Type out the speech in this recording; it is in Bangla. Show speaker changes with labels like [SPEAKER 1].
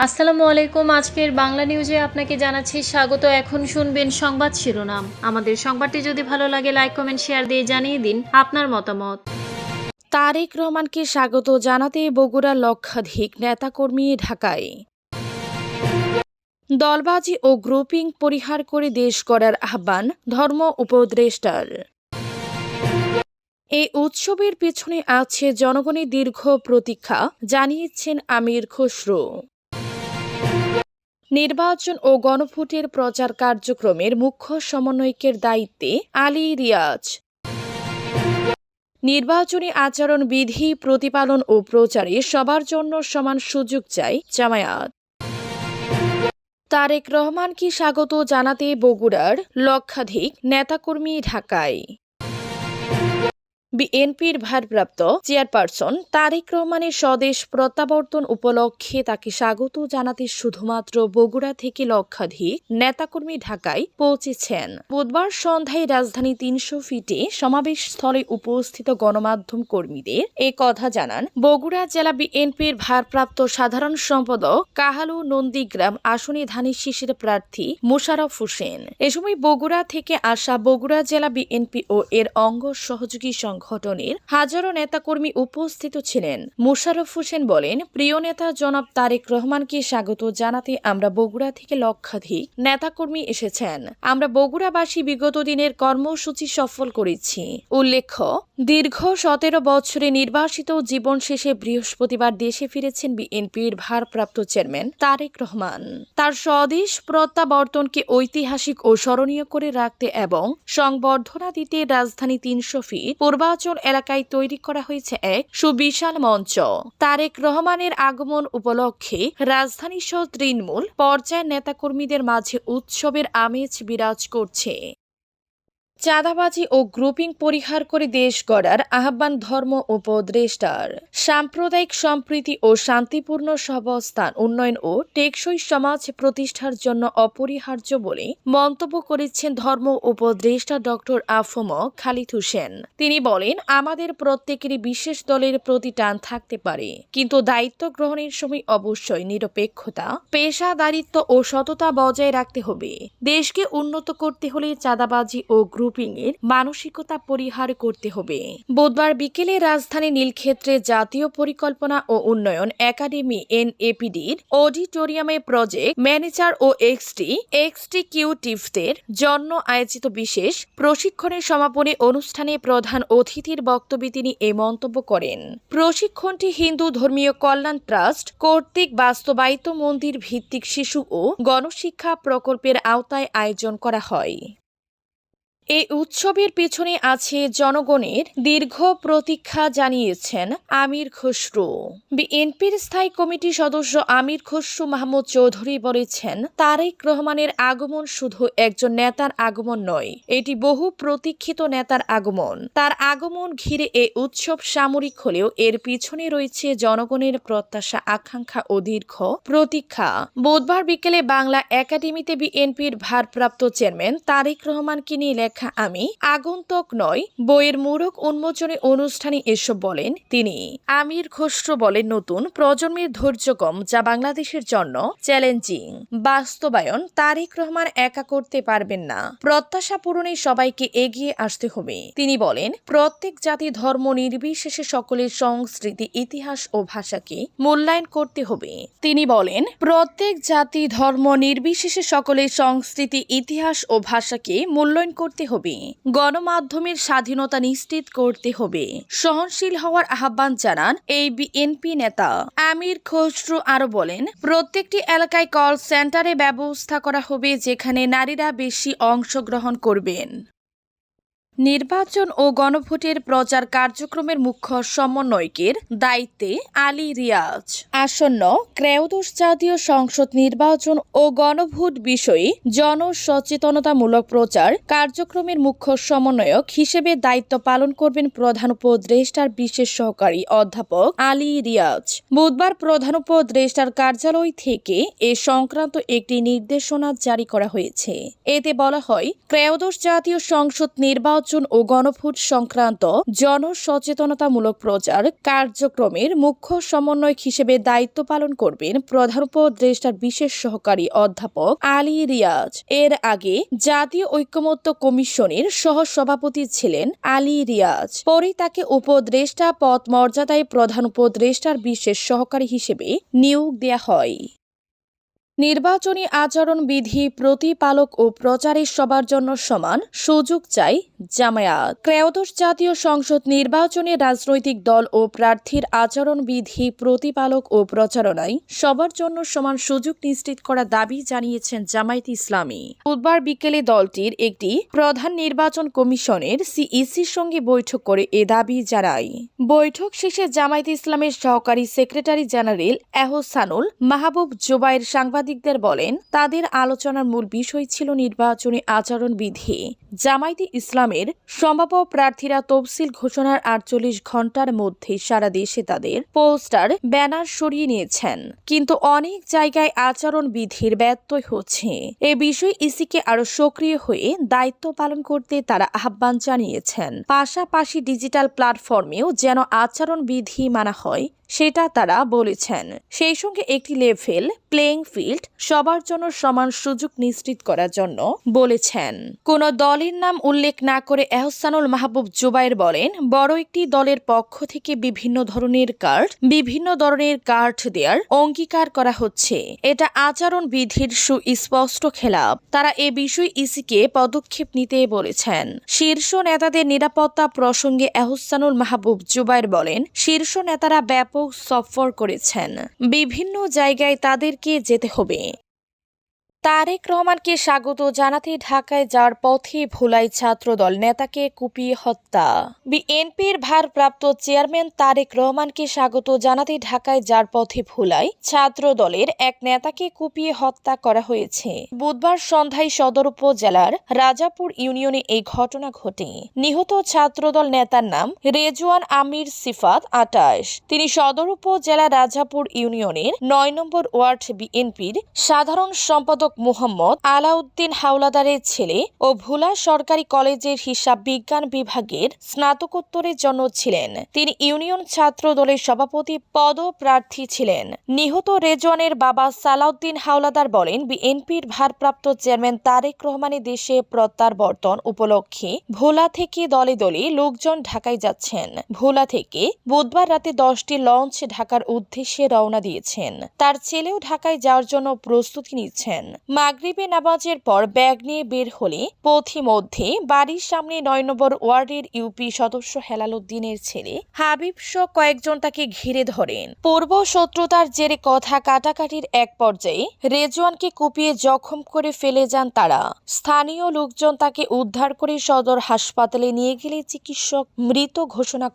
[SPEAKER 1] আসসালামু আলাইকুম। আজকের বাংলা নিউজে আপনাকে জানাচ্ছি স্বাগত। এখন শুনবেন সংবাদ শিরোনাম। আমাদের সংবাদটি যদি ভালো লাগে লাইক কমেন্ট শেয়ার দিয়ে জানিয়ে দিন আপনার মতামত।
[SPEAKER 2] তারেক রহমানকে স্বাগত জানাতে বগুড়ার লক্ষাধিক নেতাকর্মী ঢাকায়। দলবাজি ও গ্রুপিং পরিহার করে দেশ গড়ার আহ্বান ধর্ম উপদেষ্টার। এই উৎসবের পেছনে আছে জনগণের দীর্ঘ প্রতীক্ষা, জানিয়েছেন আমির খসরু। নির্বাচন ও গণভোটের প্রচার কার্যক্রমের মুখ্য সমন্বয়কের দায়িত্বে আলী রিয়াজ। নির্বাচনী আচরণ বিধি প্রতিপালন ও প্রচারে সবার জন্য সমান সুযোগ চাই জামায়াত। তারেক রহমানকে স্বাগত জানাতে বগুড়ার লক্ষাধিক নেতাকর্মী ঢাকায়। বিএনপির ভারপ্রাপ্ত চেয়ারপারসন তারেক রহমানের স্বদেশ প্রত্যাবর্তন উপলক্ষে তাকে স্বাগত জানাতে শুধুমাত্র বগুড়া থেকে লক্ষাধিক নেতাকর্মী ঢাকায় পৌঁছেছেন। বুধবার সন্ধ্যায় রাজধানী ৩০০ ফিটে সমাবেশস্থলে উপস্থিত গণমাধ্যম কর্মীদের এ কথা জানান বগুড়া জেলা বিএনপির ভারপ্রাপ্ত সাধারণ সম্পাদক কাহালু নন্দীগ্রাম আসনে ধানের শীষের প্রার্থী মোশাররফ হোসেন। এ সময় বগুড়া থেকে আসা বগুড়া জেলা বিএনপি ও এর অঙ্গ সহযোগী সংগঠনের হাজারো নেতাকর্মী উপস্থিত ছিলেন। মোশাররফ হোসেন বলেন, প্রিয় নেতা জনাব তারেক রহমানকে স্বাগত জানাতে আমরা বগুড়া থেকে লক্ষাধিক নেতাকর্মী এসেছেন। আমরা বগুড়াবাসী বিগত দিনের কর্মসূচি সফল করেছি। উল্লেখ্য, দীর্ঘ ১৭ বছরে নির্বাসিত জীবন শেষে বৃহস্পতিবার দেশে ফিরেছেন বিএনপির ভারপ্রাপ্ত চেয়ারম্যান তারেক রহমান। তার স্বদেশ প্রত্যাবর্তনকে ঐতিহাসিক ও স্মরণীয় করে রাখতে এবং সংবর্ধনা দিতে রাজধানী ৩০০ ফিট পূর্বাচল এলাকায় তৈরি করা হয়েছে এক সুবিশাল মঞ্চ। তারেক রহমানের আগমন উপলক্ষে রাজধানীসহ তৃণমূল পর্যায়ের নেতাকর্মীদের মাঝে উৎসবের আমেজ বিরাজ করছে। চাঁদাবাজি ও গ্রুপিং পরিহার করে দেশ গড়ার আহ্বান ধর্ম উপদেষ্টার। সাম্প্রদায়িক সম্প্রীতি ও শান্তিপূর্ণ সহাবস্থান উন্নয়ন ও টেকসই সমাজ প্রতিষ্ঠার জন্য অপরিহার্য বলে মন্তব্য করেছেন ধর্ম উপদেষ্টা ডক্টর আফম খালিদ হোসেন। তিনি বলেন, আমাদের প্রত্যেকেরই বিশেষ দলের প্রতি টান থাকতে পারে, কিন্তু দায়িত্ব গ্রহণের সময় অবশ্যই নিরপেক্ষতা, পেশাদারিত্ব ও সততা বজায় রাখতে হবে। দেশকে উন্নত করতে হলে চাঁদাবাজি ও গ্রুপিংয়ের মানসিকতা পরিহার করতে হবে। বুধবার বিকেলে রাজধানী নীলক্ষেত্রে জাতীয় পরিকল্পনা ও উন্নয়ন একাডেমি NAPDর অডিটোরিয়ামে প্রজেক্ট ম্যানেজার ও এক্সিকিউটিভদের জন্য আয়োজিত বিশেষ প্রশিক্ষণের সমাপনী অনুষ্ঠানে প্রধান অতিথির বক্তব্যে তিনি এ মন্তব্য করেন। প্রশিক্ষণটি হিন্দু ধর্মীয় কল্যাণ ট্রাস্ট কর্তৃক বাস্তবায়িত মন্দির ভিত্তিক শিশু ও গণশিক্ষা প্রকল্পের আওতায় আয়োজন করা হয়। এই উৎসবের পেছনে আছে জনগণের দীর্ঘ প্রতীক্ষা, জানিয়েছেন আমির খসরু। বিএনপির স্থায়ী কমিটির সদস্য আমির খসরু মাহমুদ চৌধুরী বলেছেন, তারেক রহমানের আগমন শুধু একজন নেতার আগমন নয়, এটি বহু প্রতীক্ষিত নেতার আগমন। তার আগমন ঘিরে এ উৎসব সামরিক হলেও এর পিছনে রয়েছে জনগণের প্রত্যাশা, আকাঙ্ক্ষা ও দীর্ঘ প্রতীক্ষা। বুধবার বিকেলে বাংলা একাডেমিতে বিএনপির ভারপ্রাপ্ত চেয়ারম্যান তারেক রহমানকে নিয়ে আমি আগন্তুক নয় বইয়ের মোড়ক উন্মোচনী অনুষ্ঠানে এসব বলেন তিনি। আমির খসরু বলেন, নতুন প্রজন্মের ধৈর্য কম, যা বাংলাদেশের জন্য চ্যালেঞ্জিং। বাস্তবায়ন তারেক রহমান একা করতে পারবেন না, প্রত্যাশা পূরণে সবাইকে এগিয়ে আসতে হবে। তিনি বলেন, প্রত্যেক জাতি ধর্ম নির্বিশেষে সকলের সংস্কৃতি, ইতিহাস ও ভাষাকে মূল্যায়ন করতে হবে। তিনি বলেন, প্রত্যেক জাতি ধর্ম নির্বিশেষে সকলের সংস্কৃতি, ইতিহাস ও ভাষাকে মূল্যায়ন করতে হবে। গণমাধ্যমের স্বাধীনতা নিশ্চিত করতে হবে। সহনশীল হওয়ার আহ্বান জানান এই বিএনপি নেতা। আমির খসরু আরো বলেন, প্রত্যেকটি এলাকায় কল সেন্টারে ব্যবস্থা করা হবে, যেখানে নারীরা বেশি অংশগ্রহণ করবেন। নির্বাচন ও গণভোটের প্রচার কার্যক্রমের মুখ্য সমন্বয়কের দায়িত্বে আলী রিয়াজ। আসন্ন ত্রয়োদশ জাতীয় সংসদ নির্বাচন ও গণভোট বিষয়ে জনসচেতনতামূলক প্রচার কার্যক্রমের মুখ্য সমন্বয়ক হিসেবে দায়িত্ব পালন করবেন প্রধান উপদেষ্টার বিশেষ সহকারী অধ্যাপক আলী রিয়াজ। বুধবার প্রধান উপদেষ্টার কার্যালয় থেকে এ সংক্রান্ত একটি নির্দেশনা জারি করা হয়েছে। এতে বলা হয়, ত্রয়োদশ জাতীয় সংসদ নির্বাচন নির্বাচন ও গণভোট সংক্রান্ত জনসচেতনতামূলক প্রচার কার্যক্রমের মুখ্য সমন্বয়ক হিসেবে দায়িত্ব পালন করবেন প্রধান উপদেষ্টার বিশেষ সহকারী অধ্যাপক আলী রিয়াজ। এর আগে জাতীয় ঐকমত্য কমিশনের সহসভাপতি ছিলেন আলী রিয়াজ। পরে তাকে উপদেষ্টা পদ মর্যাদায় প্রধান উপদেষ্টার বিশেষ সহকারী হিসেবে নিয়োগ দেয়া হয়। নির্বাচনী আচরণবিধি প্রতিপালক ও প্রচারে সবার জন্য সমান সুযোগ চাই জামায়াত। ত্রয়োদশ জাতীয় সংসদ নির্বাচনে রাজনৈতিক দল ও প্রার্থীর আচরণবিধি প্রতিপালক ও প্রচারণায় সবার জন্য সমান সুযোগ নিশ্চিত করার দাবি জানিয়েছেন জামায়াতে ইসলামী। বুধবার বিকেলে দলটির একটি প্রধান নির্বাচন কমিশনের সিইসির সঙ্গে বৈঠক করে এ দাবি জানায়। বৈঠক শেষে জামায়াতে ইসলামের সহকারী সেক্রেটারি জেনারেল এহসানুল মাহবুব জুবায়ের সাংবাদিকদের বলেন, তাদের আলোচনার মূল বিষয় ছিল নির্বাচনী আচরণবিধি। জামায়াতে ইসলামের সম্ভাব্য প্রার্থীরা তফসিল ঘোষণার 48 ঘণ্টার মধ্যে সারা দেশে তাদের পোস্টার ব্যানার সরিয়ে নিয়েছেন, কিন্তু অনেক জায়গায় আচরণবিধির ব্যত্যয় হচ্ছে। এ বিষয়ে ইসিকে আরও সক্রিয় হয়ে দায়িত্ব পালন করতে তারা আহ্বান জানিয়েছেন। পাশাপাশি ডিজিটাল প্ল্যাটফর্মেও যেন আচরণবিধি মানা হয় সেটা তারা বলেছেন। সেই সঙ্গে একটি লেভেল প্লেইং ফিল্ড সবার জন্য সমান সুযোগ নিশ্চিত করার জন্য বলেছেন। কোন দলের নাম উল্লেখ না করে এহসানুল মাহবুব জুবায়ের বলেন, বড় একটি দলের পক্ষ থেকে বিভিন্ন ধরনের কার্ড দেওয়ার অঙ্গীকার করা হচ্ছে। এটা আচরণ বিধির সুস্পষ্ট খেলাপ। তারা এ বিষয়ে ইসিকে পদক্ষেপ নিতে বলেছেন। শীর্ষ নেতাদের নিরাপত্তা প্রসঙ্গে এহসানুল মাহবুব জুবায়ের বলেন, শীর্ষ নেতারা ব্যাপক সফর করেছেন, বিভিন্ন জায়গায় তাদেরকে যেতে হবে। তারেক রহমানকে স্বাগত জানাতে ঢাকায় যাওয়ার পথে ভোলায় ছাত্রদল নেতাকে কুপিয়ে হত্যা। বিএনপির ভারপ্রাপ্ত চেয়ারম্যান তারেক রহমানকে স্বাগত জানাতে ঢাকায় যাওয়ার পথে ভোলায় ছাত্রদলের এক নেতাকে কুপিয়ে হত্যা করা হয়েছে। বুধবার সন্ধ্যায় সদর উপজেলার রাজাপুর ইউনিয়নে এই ঘটনা ঘটে। নিহত ছাত্রদল নেতার নাম রেজওয়ান আমির সিফাত 28। তিনি সদর উপজেলা রাজাপুর ইউনিয়নের 9 নম্বর ওয়ার্ড বিএনপির সাধারণ সম্পাদক মোহাম্মদ আলাউদ্দিন হাওলাদারের ছেলে ও ভোলা সরকারি কলেজের হিসাব বিজ্ঞান বিভাগের স্নাতকোত্তরের জন্য ছিলেন। তিনি ইউনিয়ন ছাত্র দলের সভাপতি পদপ্রার্থী ছিলেন। নিহত রেজওয়ানের বাবা সালাউদ্দিন হাওলাদার বলেন, বিএনপির ভারপ্রাপ্ত চেয়ারম্যান তারেক রহমানের দেশে প্রত্যাবর্তন উপলক্ষে ভোলা থেকে দলে দলে লোকজন ঢাকায় যাচ্ছেন। ভোলা থেকে বুধবার রাতে 10টি লঞ্চ ঢাকার উদ্দেশ্যে রওনা দিয়েছেন। তার ছেলেও ঢাকায় যাওয়ার জন্য প্রস্তুতি নিচ্ছেন। মাগরিবে নামাজের পর ব্যাগ নিয়ে বের হলে পথিমধ্যে বাড়ির সামনে 9 নম্বর ওয়ার্ডের ইউপি সদস্য হেলাল উদ্দিনের ছেলে হাবিব সহ কয়েকজন তাকে ঘিরে ধরেন। পূর্ব শত্রুতার জেরে কথা কাটাকাটির এক পর্যায়ে রেজওয়ানকে কুপিয়ে জখম করে ফেলে যান তারা। স্থানীয় লোকজন তাকে উদ্ধার করে সদর হাসপাতালে নিয়ে গেলে চিকিৎসক মৃত ঘোষণা